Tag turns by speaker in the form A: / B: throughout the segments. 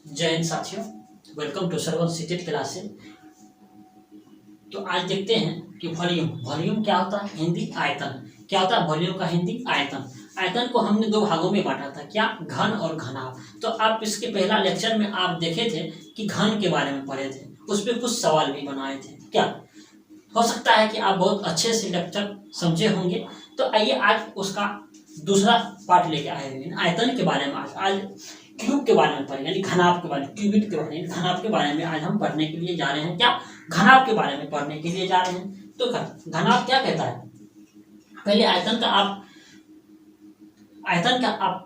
A: जय हिंद साथियों, वेलकम टू सरवन सीटेड क्लासेस। तो आज देखते हैं कि वॉल्यूम वॉल्यूम क्या होता है। हिंदी आयतन क्या होता है। वॉल्यूम का हिंदी आयतन। आयतन को हमने दो भागों में बांटा था, क्या, घन और घनाभ। तो आप इसके पहला लेक्चर में आप देखे थे कि घन के बारे में पढ़े थे, उस पर कुछ सवाल भी बनाए थे। क्या हो सकता है कि आप बहुत अच्छे से लेक्चर समझे होंगे। तो आइए आज उसका दूसरा पार्ट लेके आए हैं आयतन के बारे में। आज क्यूब के बारे में पढ़ेंगे, यानी घनाभ के बारे में, क्यूबिट के बारे में, घनाभ के बारे में आज हम पढ़ने के लिए जा रहे हैं। क्या, घनाभ के बारे में पढ़ने के लिए जा रहे हैं। तो घनाभ क्या कहता है। पहले आयतन का आप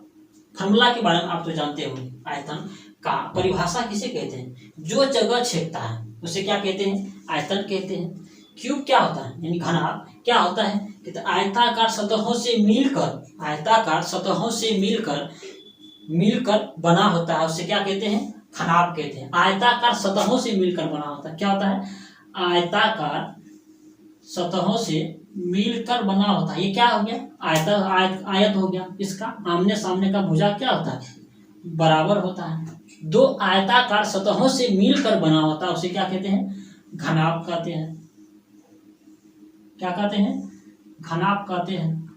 A: फॉर्मूला के बारे में आप तो जानते हो। आयतन का परिभाषा किसे कहते हैं, जो जगह छेदता है उसे क्या कहते हैं, आयतन कहते हैं। क्यूब क्या होता है, यानी घनाभ क्या होता है, कहते आयताकार सतहों से मिलकर बना होता है, उसे क्या कहते हैं, घनाभ कहते हैं। आयताकार सतहों से मिलकर बना होता है, क्या होता है, आयताकार सतहों से मिलकर बना होता है। ये क्या हो गया, आयत हो गया। इसका आमने सामने का भुजा क्या होता है, बराबर होता है। दो आयताकार सतहों से मिलकर बना होता है, उसे क्या कहते हैं, घनाभ कहते हैं। क्या कहते हैं, घनाभ कहते हैं।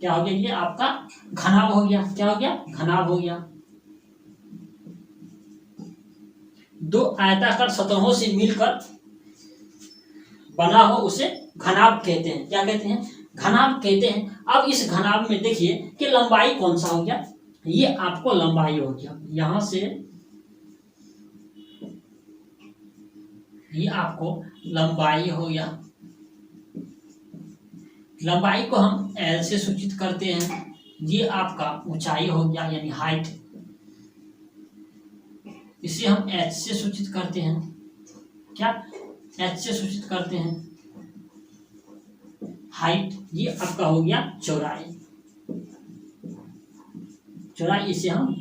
A: क्या हो गया, ये आपका घनाभ हो गया। क्या हो गया, घनाभ हो गया। दो आयताकार सतहों से मिलकर बना हो उसे घनाभ कहते हैं। क्या कहते हैं, घनाभ कहते हैं। अब इस घनाभ में देखिए कि लंबाई कौन सा हो गया, ये आपको लंबाई हो गया। यहां से ये आपको लंबाई हो गया। लंबाई को हम L से सूचित करते हैं। ये आपका ऊंचाई हो गया, यानी हाइट। इसे हम H से सूचित करते हैं। क्या, H से सूचित करते हैं हाइट। ये आपका हो गया चौड़ाई। इसे हम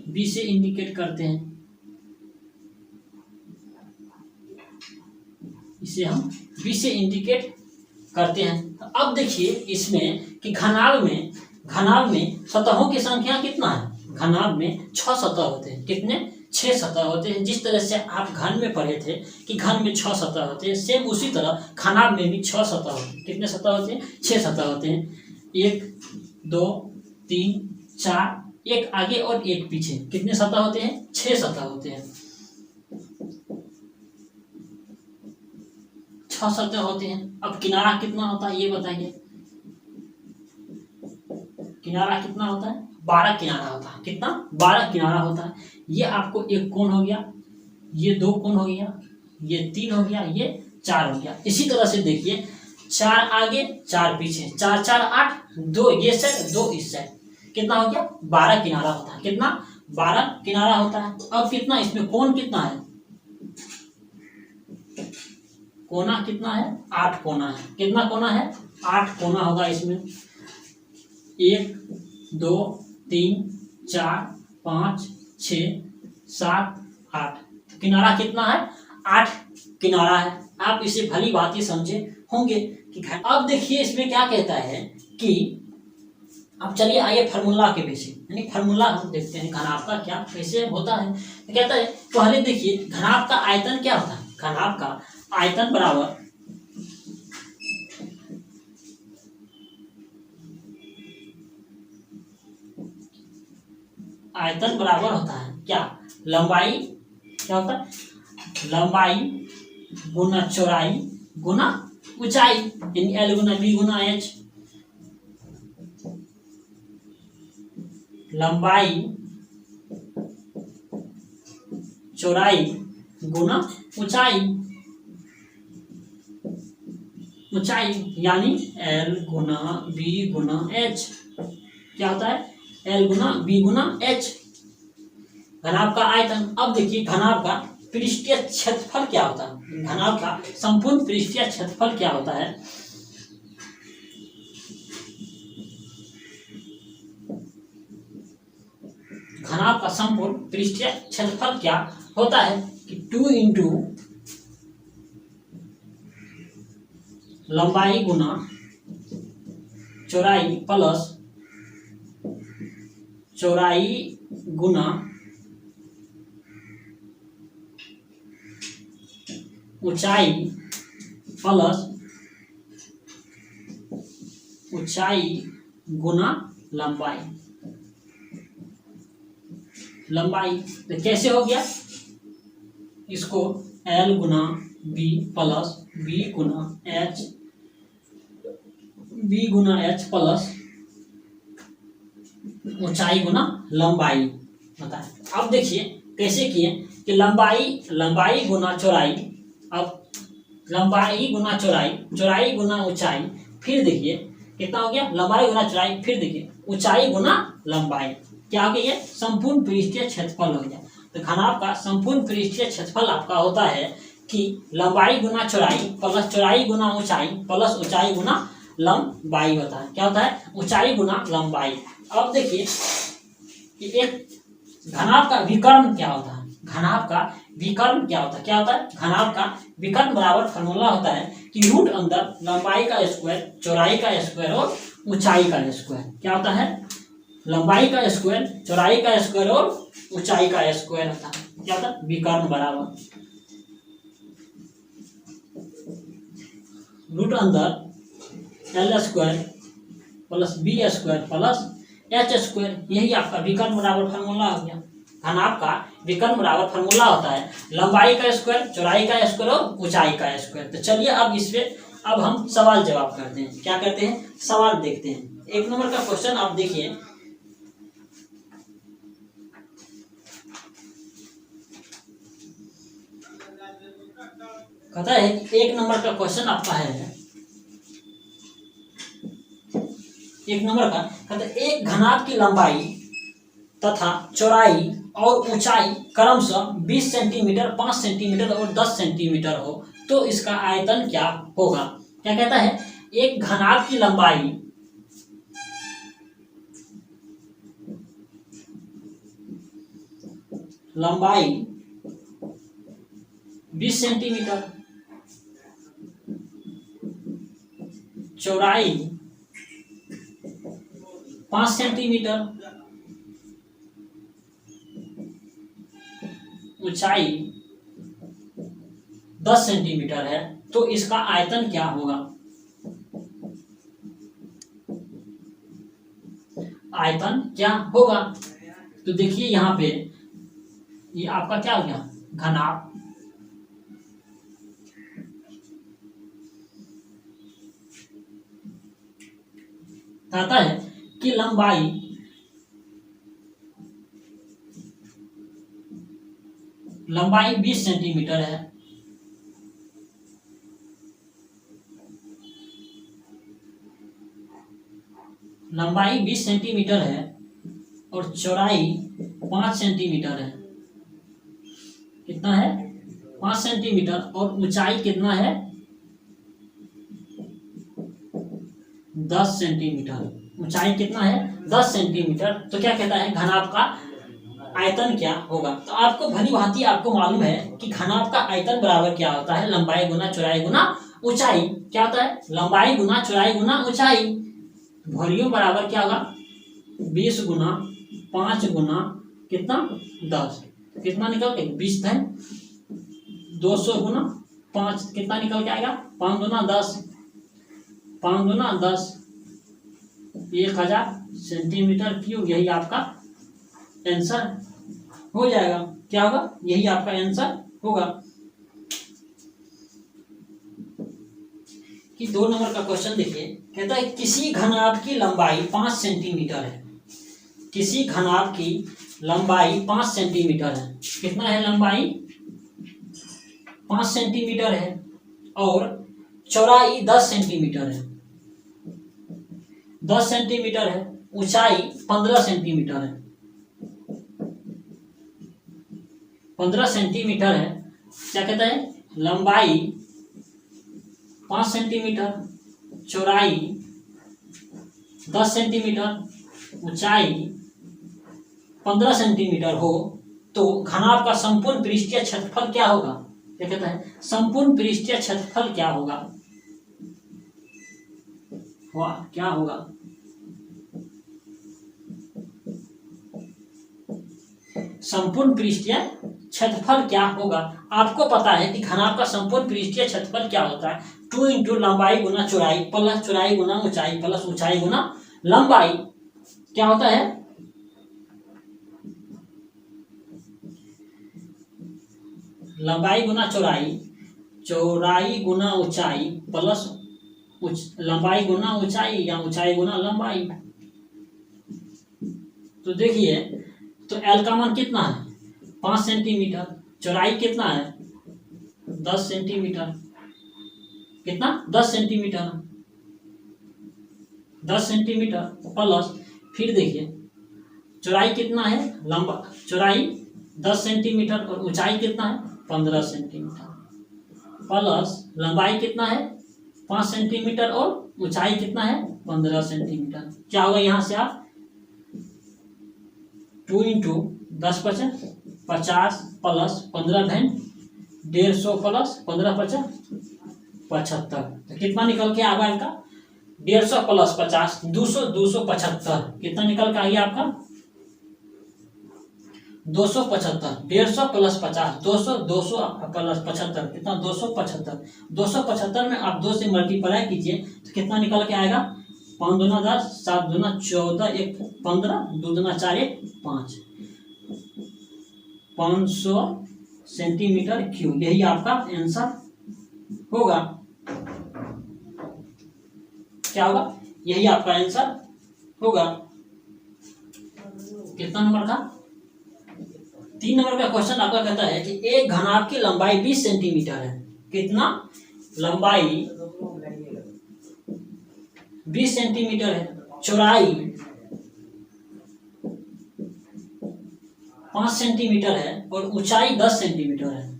A: B से इंडिकेट करते हैं। इसे हम B से इंडिकेट करते हैं। तो अब देखिए इसमें कि घनाभ में सतहों की संख्या कितना है। घनाभ में 6 सतह होते हैं। कितने, 6 सतह होते हैं। जिस तरह से आप घन में पढ़े थे कि घन में 6 सतह होते हैं, सेम उसी तरह घनाभ में भी 6 सतह होते हैं। कितने सतह होते हैं, 6 सतह होते हैं। 1 2 3 4, एक आगे और एक पीछे। कितने सतह होते हैं, 6 सतह होते हैं। 6 सतह होते हैं। अब किनारा कितना होता है ये बताइए। किनारा कितना होता है, 12 किनारा होता है। कितना, 12 किनारा होता है। ये आपको एक कोण हो गया, ये 2 कोण हो गया, ये 3 हो गया, ये 4 हो गया। इसी तरह से देखिए 4 आगे 4 पीछे, 4 4 8, 2 ये साइड 2 इस साइड। कितना हो गया, 12 किनारा होता है। कितना, 12 किनारा होता है। अब कितना, इसमें कोण कितना है, कोना कितना है, 8 कोना है। कितना कोना है, 8 कोना होगा इसमें। 1 2 3 4 5 6 7 8। किनारा कितना है, 8 किनारा है। आप इसे भली भांति समझे होंगे कि अब देखिए इसमें क्या कहता है कि अब चलिए आइए फार्मूला के बेसिक, यानी फार्मूला हम देखते हैं घनाभ का क्या कैसे होता है। तो कहता है पहले देखिए घनाभ का आयतन क्या होता है। घनाभ का आयतन बराबर होता है क्या, लंबाई, क्या होता है, लंबाई गुना चौड़ाई गुना ऊंचाई, यानी L गुना B गुना H। लंबाई चौड़ाई गुना ऊंचाई, यानी L गुना B गुना H। क्या होता है, L गुना B गुना H, घनाभ का आयतन। अब देखिए घनाभ का पृष्ठीय क्षेत्रफल क्या होता है। घनाभ का संपूर्ण पृष्ठीय क्षेत्रफल क्या होता है। घनाभ का संपूर्ण पृष्ठीय क्षेत्रफल क्या होता है कि 2 इंटू लंबाई गुना चौड़ाई प्लस चौड़ाई गुना ऊंचाई प्लस ऊंचाई गुना लंबाई। लंबाई तो कैसे हो गया, इसको L गुना बी प्लस बी गुना एच, बी गुना एच प्लस ऊंचाई गुना लंबाई होता है। अब देखिए कैसे किए कि लंबाई गुना चौड़ाई, अब लंबाई गुना चौड़ाई, चौड़ाई गुना ऊंचाई, फिर देखिए कितना हो गया, लंबाई गुना चौड़ाई, फिर देखिए ऊंचाई गुना लंबाई, क्या हो गया, ये संपूर्ण पृष्ठीय क्षेत्रफल हो गया। तो घनाभ का संपूर्ण पृष्ठीय क्षेत्रफल आपका होता है कि लंबाई गुना चौड़ाई प्लस चौड़ाई गुना ऊंचाई प्लस ऊंचाई गुना लंबाई होता है। क्या होता है, ऊंचाई गुना लंबाई। अब देखिए कि एक घनाभ का विकर्ण क्या होता है, घनाभ का विकर्ण क्या होता है, क्या होता है, घनाभ का विकर्ण बराबर फॉर्मूला होता है कि रूट अंदर लंबाई का स्क्वायर, चौड़ाई का स्क्वायर और ऊंचाई का स्क्वायर। क्या होता है, लंबाई का स्क्वायर, चौड़ाई का स्क्वायर और ऊंचाई का स्क्वायर होता है। क्या होता है, विकर्ण बराबर रूट अंदर L square plus B square plus H square, यही आपका विकर्ण बराबर फॉर्मूला हो गया। घनाभ का विकर्ण बराबर फॉर्मूला होता है लंबाई का स्क्वायर, चौड़ाई का स्क्वायर और ऊंचाई का स्क्वायर। तो चलिए अब इस पे अब हम सवाल जवाब करते हैं। क्या करते हैं, सवाल देखते हैं। एक नंबर का क्वेश्चन आप देखिए, कहता है एक नंबर का क्वेश्चन आपका है, एक नंबर का कहता है एक घनाभ की लंबाई तथा चौड़ाई और ऊंचाई क्रमशः 20 सेंटीमीटर, 5 सेंटीमीटर और 10 सेंटीमीटर हो तो इसका आयतन क्या होगा। क्या कहता है, एक घनाभ की लंबाई लंबाई 20 सेंटीमीटर, चौड़ाई 5 सेंटीमीटर, ऊंचाई 10 सेंटीमीटर है तो इसका आयतन क्या होगा। आयतन क्या होगा, तो देखिए यहाँ पे ये आपका क्या हो गया, घनाभ, कहता है कि लंबाई 20 सेंटीमीटर है, लंबाई 20 सेंटीमीटर है और चौड़ाई 5 सेंटीमीटर है। कितना है, 5 सेंटीमीटर, और ऊंचाई कितना है, 10 सेंटीमीटर। ऊंचाई कितना है, 10 सेंटीमीटर। तो क्या कहता है, घनाभ का आयतन क्या होगा। तो आपको भली भांति आपको मालूम है कि घनाभ का आयतन बराबर क्या होता है, लंबाई गुना चौड़ाई गुना ऊंचाई। क्या होता है, लंबाई गुना चौड़ाई गुना ऊंचाई। वॉल्यूम बराबर क्या होगा, 20 गुना 5 गुना कितना 10, कितना निकल के 20 है, 200 गुना 5 कितना निकल के आएगा, 5 गुना 10, 5 गुना 10 1000 सेंटीमीटर क्यूब। यही आपका आंसर हो जाएगा। क्या होगा, यही आपका आंसर होगा। कि 2 नंबर का क्वेश्चन देखिए, कहता है किसी घनाभ की लंबाई 5 सेंटीमीटर है, किसी घनाभ की लंबाई 5 सेंटीमीटर है। कितना है लंबाई, 5 सेंटीमीटर है और चौड़ाई 10 सेंटीमीटर है, 10 सेंटीमीटर है, ऊंचाई 15 सेंटीमीटर है, 15 सेंटीमीटर है। क्या कहता है, लंबाई 5 सेंटीमीटर, चौड़ाई 10 सेंटीमीटर, ऊंचाई 15 सेंटीमीटर हो तो घनाभ का संपूर्ण पृष्ठीय क्षेत्रफल क्या होगा। क्या कहता है, संपूर्ण पृष्ठीय क्षेत्रफल क्या होगा, क्या होगा। संपूर्ण पृष्ठीय क्षेत्रफल क्या होगा। आपको पता है कि घनाभ का संपूर्ण पृष्ठीय क्षेत्रफल क्या होता है, 2 इंटू लंबाई गुना चौड़ाई प्लस चौड़ाई गुना ऊंचाई प्लस ऊंचाई गुना लंबाई क्या होता है, लंबाई गुना चौड़ाई, चौड़ाई गुना ऊंचाई प्लस लंबाई गुना ऊंचाई या ऊंचाई गुना लंबाई। तो देखिए, तो एल का मान कितना है 5 सेंटीमीटर, चौड़ाई कितना है 10 सेंटीमीटर, कितना 10 सेंटीमीटर, 10 सेंटीमीटर प्लस फिर देखिए चौड़ाई कितना है, लंबा चौड़ाई 10 सेंटीमीटर और ऊंचाई कितना है 15 सेंटीमीटर प्लस लंबाई कितना है 5 सेंटीमीटर और ऊंचाई कितना है 15 सेंटीमीटर। क्या होगा यहाँ से आप 2 इंटू 10 50 प्लस 15 घन 150 प्लस 15 50 75। तो कितना निकल के आएगा इनका 150 प्लस 50 200 275। कितना निकल के आ गया आपका 275। 150 प्लस 50 200 200 प्लस 75 कितना 275। 275 में आप 2 से मल्टीप्लाई कीजिए तो कितना निकल के आएगा 5 दूना 10 7 दूना 14 1 15 2 दूना 4 1 5 500 सेंटीमीटर क्यूब। यही आपका आंसर होगा। क्या होगा, यही आपका आंसर होगा। कितना नंबर का 3 नंबर का क्वेश्चन आपका कहता है कि एक घनाभ की लंबाई 20 सेंटीमीटर है। कितना लंबाई 20 सेंटीमीटर है, चौड़ाई 5 सेंटीमीटर है और ऊंचाई 10 सेंटीमीटर है।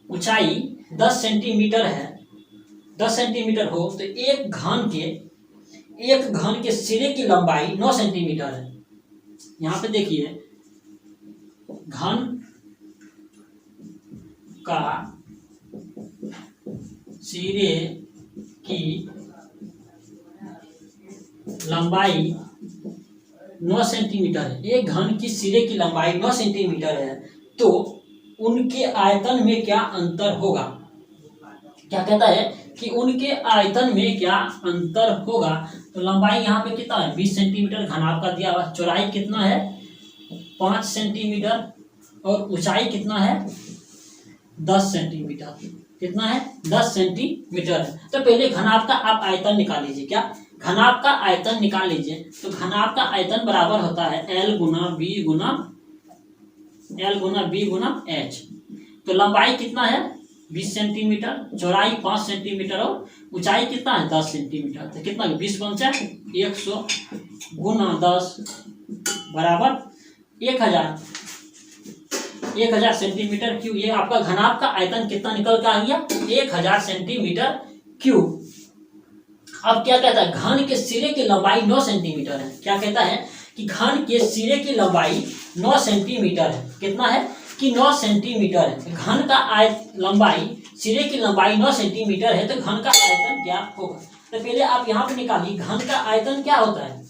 A: ऊंचाई 10 सेंटीमीटर है, 10 सेंटीमीटर हो तो एक घन के सिरे की लंबाई 9 सेंटीमीटर है। यहाँ पे देखिए घन का सिरे की लंबाई 9 सेंटीमीटर है। एक घन की सिरे की लंबाई 9 सेंटीमीटर है तो उनके आयतन में क्या अंतर होगा। क्या कहता है कि उनके आयतन में क्या अंतर होगा। तो लंबाई यहाँ पे कितना है 20 सेंटीमीटर घनाभ का दिया हुआ, चौड़ाई कितना है 5 सेंटीमीटर और ऊंचाई कितना है 10 सेंटीमीटर। कितना है 10 सेंटीमीटर है। तो पहले घनाभ का आप आयतन निकाल लीजिए। क्या घनाभ का आयतन निकाल लीजिए। तो घनाभ का आयतन बराबर होता है L गुना बी गुना एच। तो लंबाई कितना है 20 सेंटीमीटर, चौड़ाई 5 सेंटीमीटर और ऊंचाई कितना है 10 सेंटीमीटर। तो कितना 20 पंचा 100 गुना 10 बराबर 1000 सेंटीमीटर क्यूब। ये आपका घनाभ का आयतन कितना निकल के आ गया 1000 सेंटीमीटर क्यूब। अब क्या कहता है घन के सिरे की लंबाई 9 सेंटीमीटर है। क्या कहता है कि घन के सिरे की लंबाई 9 सेंटीमीटर है। कितना है कि 9 सेंटीमीटर है। घन का लंबाई सिरे की लंबाई 9 सेंटीमीटर है तो घन का आयतन क्या होगा। तो पहले आप यहाँ पे निकालिए घन का आयतन क्या होता है।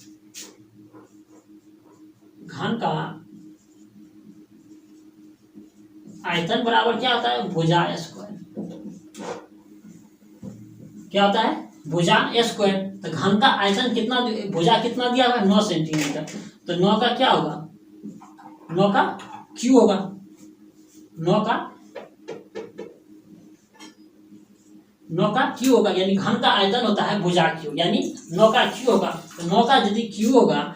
A: घन का आयतन बराबर क्या होता है भुजा स्क्वायर। क्या होता है भुजा स्क्वायर। तो घन का आयतन कितना, भुजा कितना दिया हुआ 9 सेंटीमीटर। तो 9 का क्या होगा 9 का क्यू होगा। 9 का क्यू होगा यानी घन का आयतन होता है भुजा क्यू यानी 9 का क्यू होगा। तो 9 का यदि क्यू होगा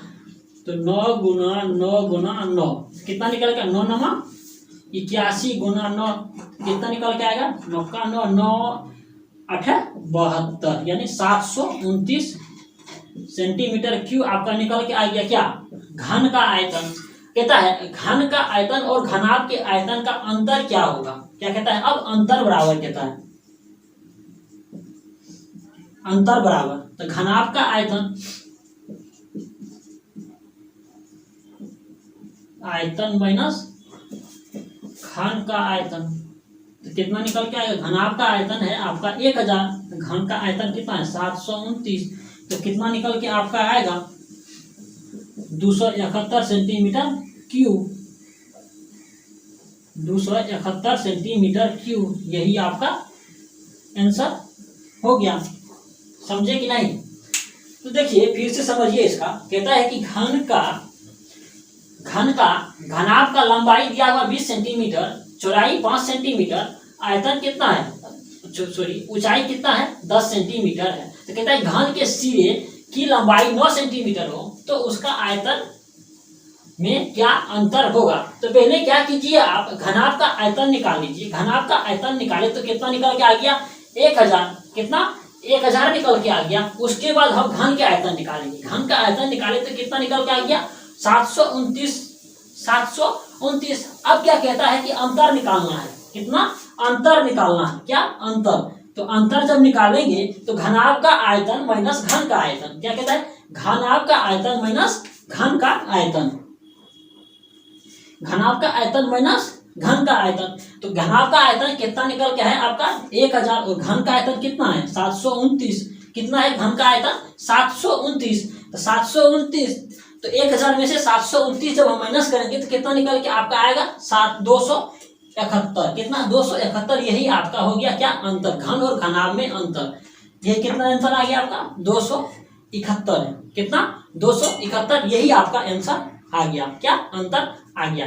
A: तो 9 गुना 9 कितना निकल गया 9 9 81 गुना 9 कितना निकल के आएगा 9 का 9 8 72 यानी 729 सेंटीमीटर क्यूब आपका निकल के आ गया। क्या घन का आयतन कहता है घन का आयतन और घनाभ के आयतन का अंतर क्या होगा। क्या कहता है अब अंतर बराबर कहता है अंतर बराबर। तो घनाभ का आयतन माइनस घन का आयतन तो कितना निकल के आएगा। घनाभ का आयतन है आपका 1000, घन का आयतन कितना है 729। तो कितना निकल के आपका आएगा 271 सेंटीमीटर क्यूब, 271 सेंटीमीटर क्यूब, यही आपका आंसर हो गया। समझे कि नहीं? तो देखिए फिर से समझिए इसका। कहता है कि घनाभ का लंबाई दिया हुआ 20 सेंटीमीटर, चौड़ाई 5 सेंटीमीटर, आयतन कितना है, सॉरी ऊंचाई कितना है, 10 सेंटीमीटर है। तो कहता है घन के सिरे की लंबाई 9 सेंटीमीटर हो तो उसका आयतन में क्या अंतर होगा। तो पहले क्या कीजिए, आप घनाभ का आयतन निकाल लीजिए। घनाभ का आयतन निकाले तो कितना निकल के आ गया, 1000, कितना 1000 निकल के आ गया। उसके बाद हम घन के आयतन निकालेंगे। घन का आयतन निकाले तो कितना निकल के आ गया, 729। अब क्या कहता है कि अंतर निकालना है, कितना अंतर निकालना है, क्या अंतर। तो अंतर जब निकालेंगे तो घनाभ का आयतन माइनस घन का आयतन, क्या कहता है, घनाभ का आयतन माइनस घन का आयतन, घनाभ का आयतन माइनस घन का आयतन। तो घनाभ का आयतन कितना निकल के है आपका 1000 और घन का आयतन कितना है 729। कितना है घन का आयतन 729। तो 729 तो 1000 में से 729 जब हम माइनस करेंगे तो कितना निकल के आपका आएगा 271। कितना 271, यही आपका हो गया क्या अंतर, घन और घनाभ में अंतर। ये कितना आंसर आ गया आपका 271 है। कितना 271, यही आपका आंसर आ गया, क्या अंतर आ गया।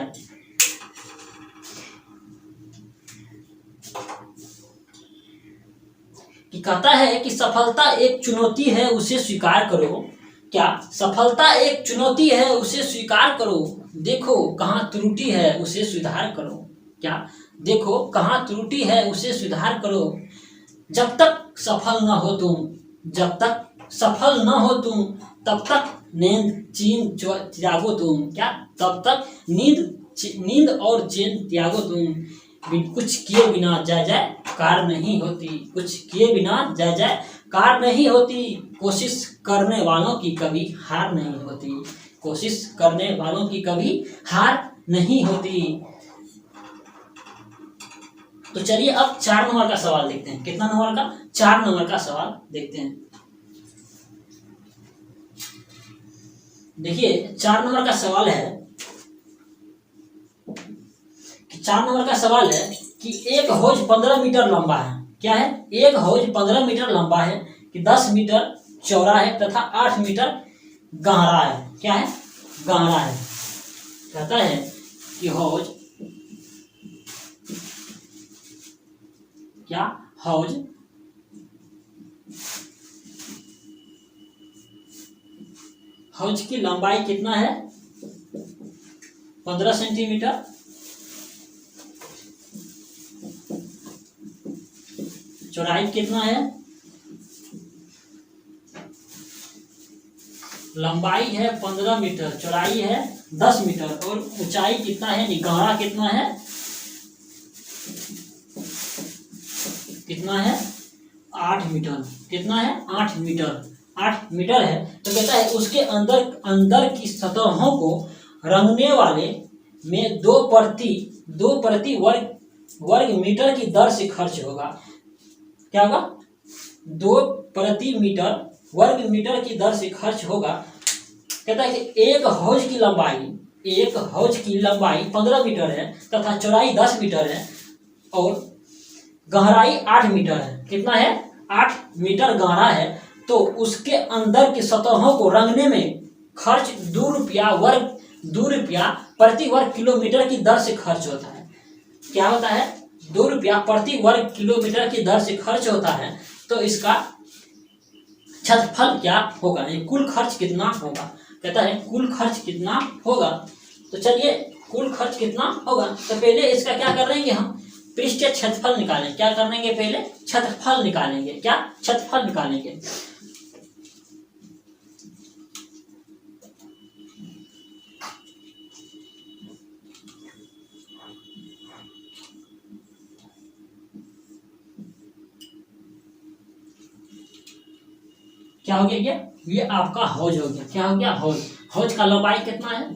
A: कि कहता है कि सफलता एक चुनौती है उसे स्वीकार करो। क्या सफलता एक चुनौती है उसे स्वीकार करो, देखो कहाँ त्रुटि है उसे सुधार करो। क्या देखो कहाँ त्रुटि है उसे सुधार करो। जब तक सफल न हो तुम, जब तक सफल न हो तुम तब तक नींद चैन त्यागो तुम। क्या तब तक नींद और चैन त्यागो तुम। कुछ किए बिना जय जय कार नहीं होती, कुछ किए बिना जय जय कार नहीं होती। कोशिश करने वालों की कभी हार नहीं होती, कोशिश करने वालों की कभी हार नहीं होती। तो चलिए अब 4 नंबर का सवाल देखते हैं। कितना नंबर का, 4 नंबर का सवाल देखते हैं। देखिए 4 नंबर का सवाल है कि 4 नंबर का सवाल है कि एक हौज 15 मीटर लंबा है। क्या है, एक हौज 15 मीटर लंबा है कि 10 मीटर चौड़ा है तथा 8 मीटर गहरा है। क्या है, गहरा है। कहता है कि हौज, क्या हौज हौज की लंबाई कितना है 15 सेंटीमीटर, चौड़ाई कितना है, लंबाई है 15 मीटर, चौड़ाई है 10 मीटर और ऊंचाई कितना है, गहरा कितना है, कितना है 8 मीटर। कितना है 8 मीटर, 8 मीटर है। तो कहता है उसके अंदर की सतहों को रंगने वाले में 2 प्रति वर्ग मीटर की दर से खर्च होगा। क्या होगा, 2 प्रति वर्ग मीटर की दर से खर्च होगा। कहता है कि एक हौज की लंबाई 15 मीटर है तथा चौड़ाई 10 मीटर है और गहराई 8 मीटर है। कितना है 8 मीटर गहरा है। तो उसके अंदर की सतहों को रंगने में खर्च 2 रुपया प्रति वर्ग किलोमीटर की दर से खर्च होता है। क्या होता है, 2 रुपया प्रति वर्ग किलोमीटर की दर से खर्च होता है। तो इसका क्षेत्रफल क्या होगा, ये कुल खर्च कितना होगा। कहता है कुल खर्च कितना होगा। तो चलिए कुल खर्च कितना होगा, तो पहले इसका क्या कर लेंगे हम, पृष्ठीय क्षेत्रफल निकालेंगे। क्या कर लेंगे, पहले क्षेत्रफल निकालेंगे। क्या क्षेत्रफल निकालेंगे। क्या हो गया, ये आपका हौज हो गया। क्या हो गया, हौज। हौज का लंबाई कितना है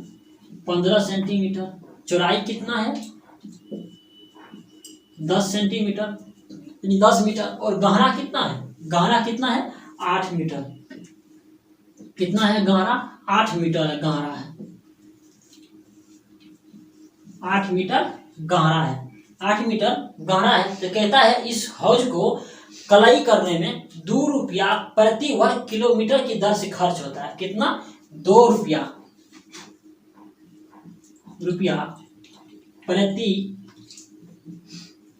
A: 15 सेंटीमीटर, चौड़ाई कितना है 10 सेंटीमीटर, 10 मीटर और गहरा कितना है, गहरा कितना है 8 मीटर। कितना है गहरा, 8 मीटर है गहरा है। 8 मीटर गहरा है, 8 मीटर गहरा है। तो कहता है इस हौज को कलाई करने में 2 रुपया प्रति वर्ग किलोमीटर की दर से खर्च होता है। कितना? 2 रुपया प्रति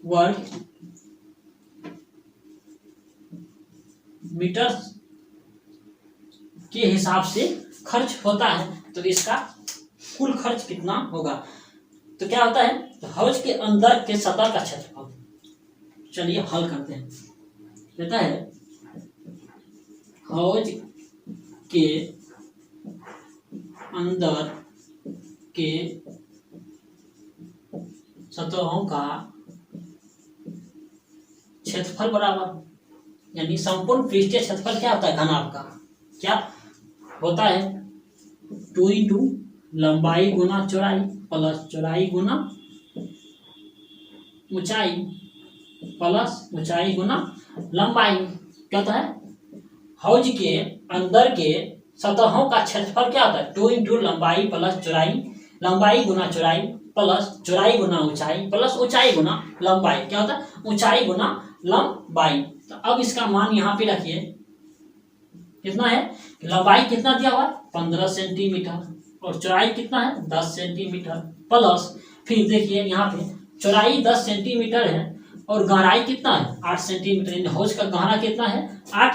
A: वर्ग मीटर के हिसाब से खर्च होता है। तो इसका कुल खर्च कितना होगा? तो क्या होता है? तो हौज के अंदर के सतह का क्षेत्रफल, चलिए हल करते हैं। कहता है हौज के अंदर के सतहों का क्षेत्रफल बराबर, यानी संपूर्ण पृष्ठीय क्षेत्रफल क्या होता है? घनाभ का क्या होता है? 2 इंटू लंबाई गुना चौड़ाई प्लस चौड़ाई गुना ऊंचाई प्लस ऊंचाई गुना लंबाई। क्या होता है? हौज के अंदर के सतहों का क्षेत्रफल क्या होता है? 2 इंटू लंबाई प्लस चौड़ाई, लंबाई गुना चौड़ाई प्लस चौड़ाई गुना ऊंचाई प्लस ऊंचाई गुना लंबाई। क्या होता है? ऊंचाई गुना लंबाई। तो अब इसका मान यहाँ पे रखिए, कितना है? लंबाई कितना दिया हुआ? 15 सेंटीमीटर, और चौड़ाई कितना है? 10 सेंटीमीटर प्लस, फिर देखिए यहाँ पे चौड़ाई 10 सेंटीमीटर है और गहराई कितना है? 8 सेंटीमीटर। हौज का गहरा कितना है? 8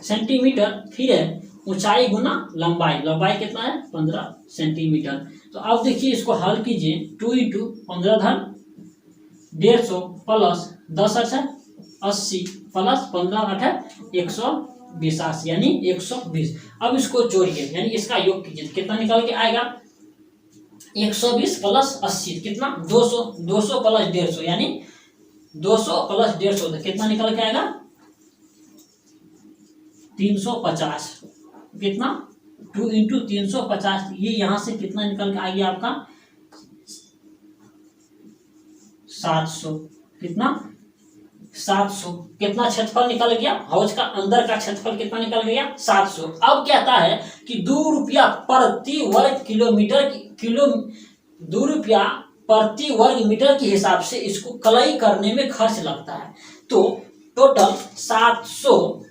A: सेंटीमीटर। फिर है ऊंचाई गुना लंबाई, लंबाई कितना है? 15 सेंटीमीटर। तो अब देखिए इसको हल कीजिए, 2 इंटू 15 धन 150 प्लस 10 80 प्लस 15 8 120, यानी 120। अब इसको जोड़िए, यानी इसका योग कीजिए, कितना निकल के आएगा? 120 प्लस 80 कितना? 200, 200 प्लस 150 यानी 200 प्लस 150 तो कितना निकल के आएगा? 350। कितना? 2 इंटू 350, ये यहां से कितना निकल के आ गया आपका? 700। कितना? 700। कितना क्षेत्रफल निकल गया? हौज का अंदर का क्षेत्रफल कितना निकल गया? 700। अब कहता है कि 2 रुपया प्रति वर्ग किलोमीटर 2 रुपया प्रति वर्ग मीटर के हिसाब से इसको कलाई करने में खर्च लगता है। तो टोटल 700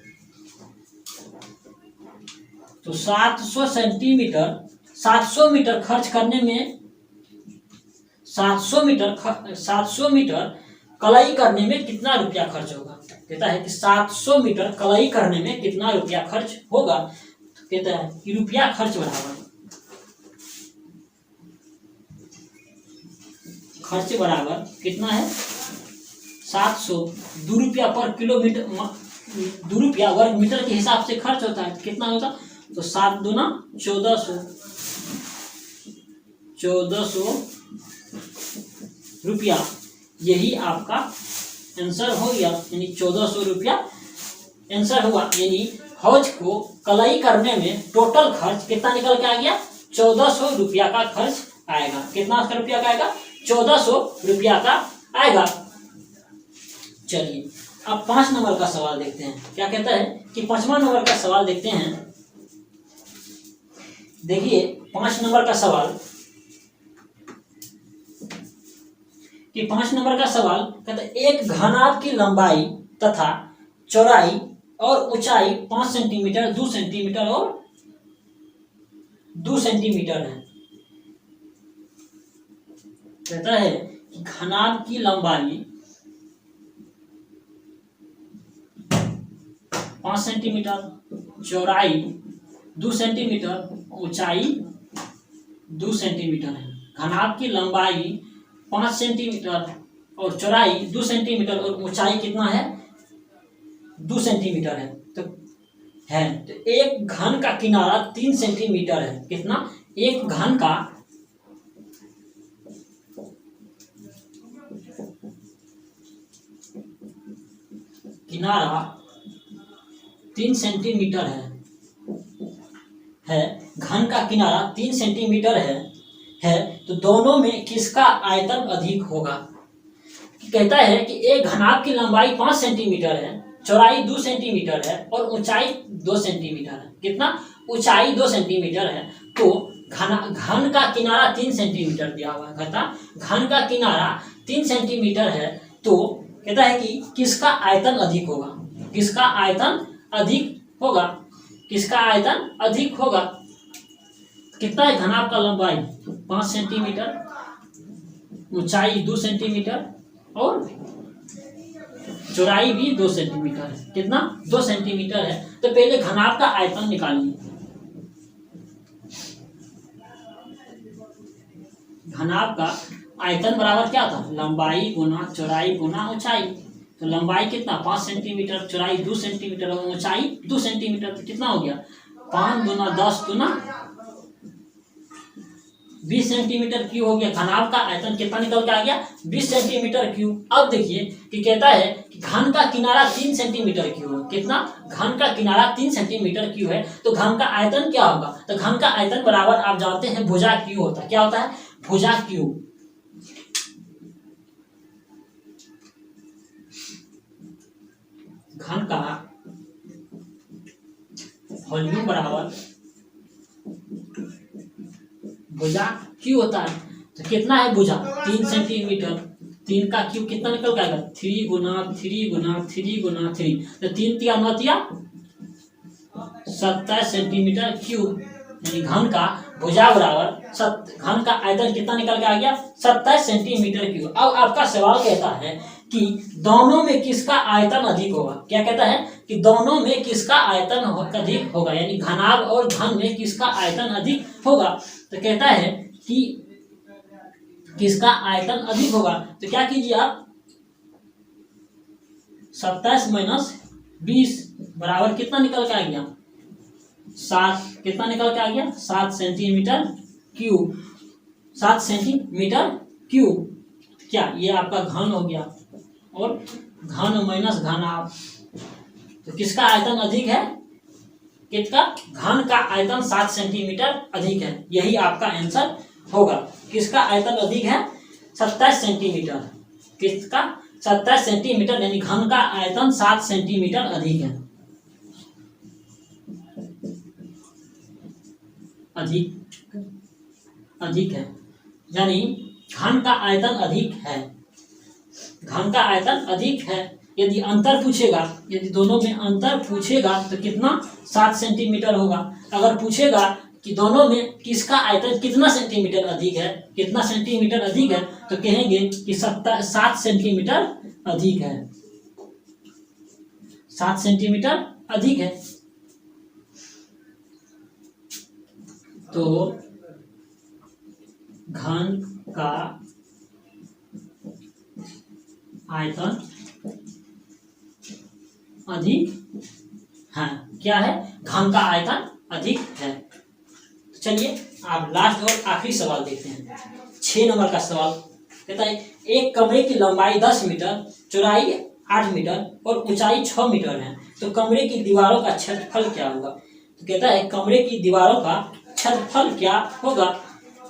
A: सेंटीमीटर, 700 मीटर खर्च करने में, 700 मीटर कलाई करने में कितना रुपया खर्च होगा? कहता है कि 700 मीटर कलाई करने में कितना रुपया खर्च होगा? तो कहता है कि रुपया खर्च बराबर कितना है? 700, 2 रुपया पर किलोमीटर, 2 रुपया वर्ग मीटर के हिसाब से खर्च होता है। कितना होगा? तो 7 दूना 1400 रुपया, यही आपका आंसर हो गया, यानी 1400 रुपया आंसर हुआ। यानी हौज को कलाई करने में टोटल खर्च कितना निकल के आ गया? 1400 रुपया का खर्च आएगा। कितना रुपया का आएगा? 1400 रुपया का आएगा। चलिए अब 5 नंबर का सवाल देखते हैं। क्या कहता है कि 5वां नंबर का सवाल देखते हैं। देखिए 5 नंबर का सवाल, कि 5 नंबर का सवाल कहता है एक घनाभ की लंबाई तथा चौड़ाई और ऊंचाई 5 सेंटीमीटर, 2 सेंटीमीटर और 2 सेंटीमीटर है। कहता है कि घनाभ की लंबाई 5 सेंटीमीटर, चौड़ाई 2 सेंटीमीटर, ऊंचाई 2 सेंटीमीटर है। घनाभ की लंबाई 5 सेंटीमीटर और चौड़ाई 2 सेंटीमीटर और ऊंचाई कितना है? 2 सेंटीमीटर है। तो एक घन का किनारा 3 सेंटीमीटर है। कितना? एक घन का किनारा 3 सेंटीमीटर है। घन का किनारा 3 सेंटीमीटर है। तो दोनों में किसका आयतन अधिक होगा? कहता है कि एक घनाभ की लंबाई 5 सेंटीमीटर है, चौड़ाई 2 सेंटीमीटर है और ऊंचाई 2 सेंटीमीटर है। कितना? ऊंचाई 2 सेंटीमीटर है। तो घन का किनारा 3 सेंटीमीटर दिया हुआ है, कहता घन का किनारा 3 सेंटीमीटर है, तो कहता है कि किसका आयतन अधिक होगा, किसका आयतन अधिक होगा, किसका आयतन अधिक होगा। कितना है घनाभ का लंबाई 5 सेंटीमीटर, ऊंचाई 2 सेंटीमीटर और चौड़ाई भी 2 सेंटीमीटर है। कितना 2 सेंटीमीटर है। तो पहले घनाभ का आयतन निकालिए। घनाभ का आयतन बराबर क्या था, लंबाई गुना चौड़ाई गुना ऊंचाई। तो लंबाई कितना 5 सेंटीमीटर, चौड़ाई 2 सेंटीमीटर और ऊंचाई 2 सेंटीमीटर। तो कितना हो गया 5 गुना 10 गुना 20 सेंटीमीटर क्यूब हो गया। घनाभ का आयतन कितना निकल के आ गया 20 सेंटीमीटर क्यूब। अब देखिए कि कहता है कि घन का किनारा 3 सेंटीमीटर क्यूब है। कितना घन का किनारा 3 सेंटीमीटर क्यूब है, तो घन का आयतन क्या होगा। तो घन का आयतन बराबर आप जानते हैं भुजा क्यू होता है। क्या होता है भुजा क्यू। घन का वॉल्यूम बराबर भुजा क्यू होता है। तो कितना है भुजा 3 सेंटीमीटर, 3 का क्यूब कितना निकल के आएगा 3 गुना 3 गुना 3 गुना 3। तो 3 तिया 9 तिया 27 सेंटीमीटर क्यूब, यानी घन का भुजा बराबर घन का आयतन कितना निकल के आ गया 27 सेंटीमीटर क्यूब। अब आपका सवाल कहता है कि दोनों में किसका आयतन अधिक होगा। क्या कहता है कि दोनों में किसका आयतन अधिक होगा, यानी घनाभ और घन में किसका आयतन अधिक होगा। तो कहता है कि किसका आयतन अधिक होगा। तो क्या कीजिए आप 27 माइनस 20 बराबर कितना निकल के आ गया 7। कितना निकल के आ गया 7 सेंटीमीटर क्यूब, 7 सेंटीमीटर क्यूब। क्या ये आपका घन हो गया और घन माइनस घनाभ। तो किसका आयतन अधिक है, किसका घन का आयतन 7 सेंटीमीटर अधिक है। यही आपका आंसर होगा। किसका आयतन अधिक है 27 सेंटीमीटर, किसका 27 सेंटीमीटर, यानी घन का आयतन 7 सेंटीमीटर अधिक है। अधिक है, यानी घन का आयतन अधिक है, घन का आयतन अधिक है। यदि अंतर पूछेगा, यदि दोनों में अंतर पूछेगा तो कितना 7 सेंटीमीटर होगा। अगर पूछेगा कि दोनों में किसका आयतन कितना सेंटीमीटर अधिक है, कितना सेंटीमीटर अधिक है, तो कहेंगे कि 7 सेंटीमीटर अधिक है, 7 सेंटीमीटर अधिक है। तो घन का आयतन अधिक है। क्या है घन का आयतन अधिक है। तो चलिए आप लास्ट और आखिरी सवाल देखते हैं। 6 नंबर का सवाल कहता है एक कमरे की लंबाई 10 मीटर, चौड़ाई 8 मीटर और ऊंचाई 6 मीटर है, तो कमरे की दीवारों का क्षेत्रफल क्या होगा। तो कहता है कमरे की दीवारों का क्षेत्रफल क्या होगा,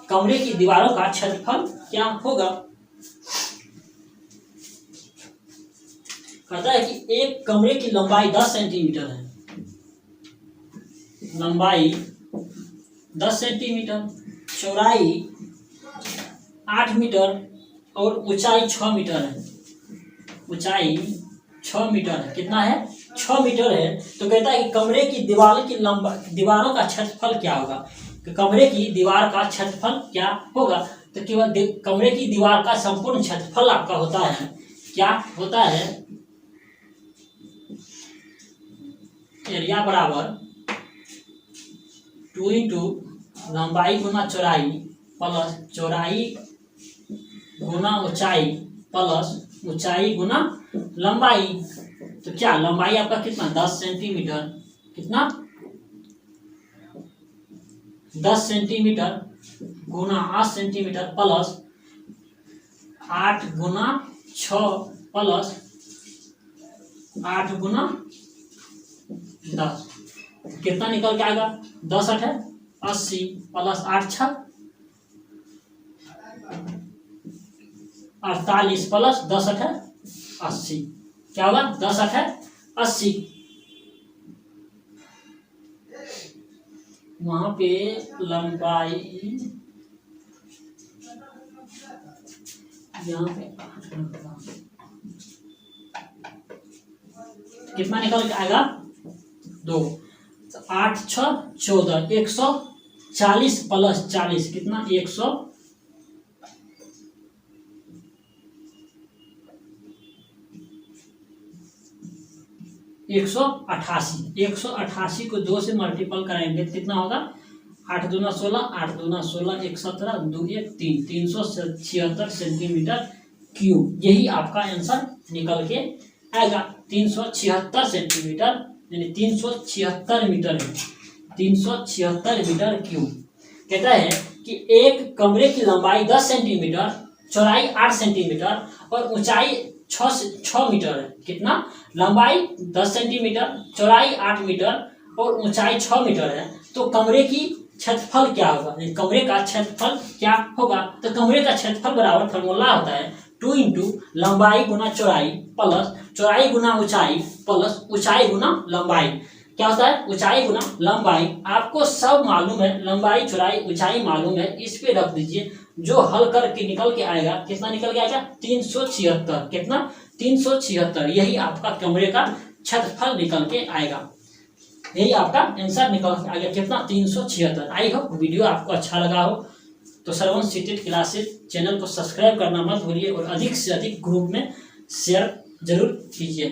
A: कमरे की दीवारों का क्षेत्रफल क्या होगा। कहता है कि एक कमरे की लंबाई 10 सेंटीमीटर है, लंबाई 10 सेंटीमीटर, चौड़ाई 8 मीटर और ऊंचाई 6 मीटर है, ऊंचाई 6 मीटर है। कितना है 6 मीटर है। तो कहता है कि कमरे की दीवारों का क्षेत्रफल क्या होगा, कि कमरे की दीवार का क्षेत्रफल क्या होगा। तो केवल कमरे की दीवार का संपूर्ण क्षेत्रफल आपका होता है, क्या होता है एरिया बराबर 2 इंटू लंबाई गुना चौड़ाई प्लस चौड़ाई गुना ऊंचाई प्लस ऊंचाई गुना लंबाई। तो क्या लंबाई आपका कितना 10 सेंटीमीटर, कितना 10 सेंटीमीटर गुना 8 सेंटीमीटर प्लस 8 गुना 6 प्लस 8 गुना 10। कितना निकल के आएगा 10 8 80 प्लस 8 6 48 प्लस 10 8 80। क्या होगा 10 8 80। वहां पे लंबाई यहाँ पे कितना निकल के आएगा 2। तो 8 6 14 140 प्लस 40 कितना 188 को 2 से मल्टीपल कराएंगे तो कितना होगा 8 दूना 16 8 दूना 16 1 17 2 1 3 376 सेंटीमीटर क्यूब। यही आपका आंसर निकल के आएगा 376 सेंटीमीटर यानी 376 मीटर 376 मीटर क्यूब। कहता है कि एक कमरे की लंबाई 10 सेंटीमीटर, चौड़ाई 8 सेंटीमीटर और ऊंचाई 6 मीटर है। कितना लंबाई 10 सेंटीमीटर, चौड़ाई 8 मीटर और ऊंचाई 6 मीटर है। तो कमरे की क्षेत्रफल क्या होगा, कमरे का क्षेत्रफल क्या होगा। तो कमरे का क्षेत्रफल बराबर फॉर्मूला होता है 2 इंटू लंबाई गुना चौड़ाई प्लस चौड़ाई गुना ऊंचाई प्लस ऊंचाई गुना लंबाई। क्या होता है ऊंचाई गुना लंबाई। आपको सब मालूम है, लंबाई चौड़ाई ऊंचाई मालूम है, इस पे रख दीजिए। जो हल करके निकल के आएगा कितना निकल के आएगा 376। कितना 376। यही आपका कमरे का क्षेत्रफल निकल के आएगा। यही आपका आंसर निकल के आएगा कितना 376। आई होप वीडियो आपको अच्छा लगा हो। तो श्रवण सीटेट क्लासेस चैनल को सब्सक्राइब करना मत भूलिए और अधिक से अधिक ग्रुप में शेयर जरूर कीजिए।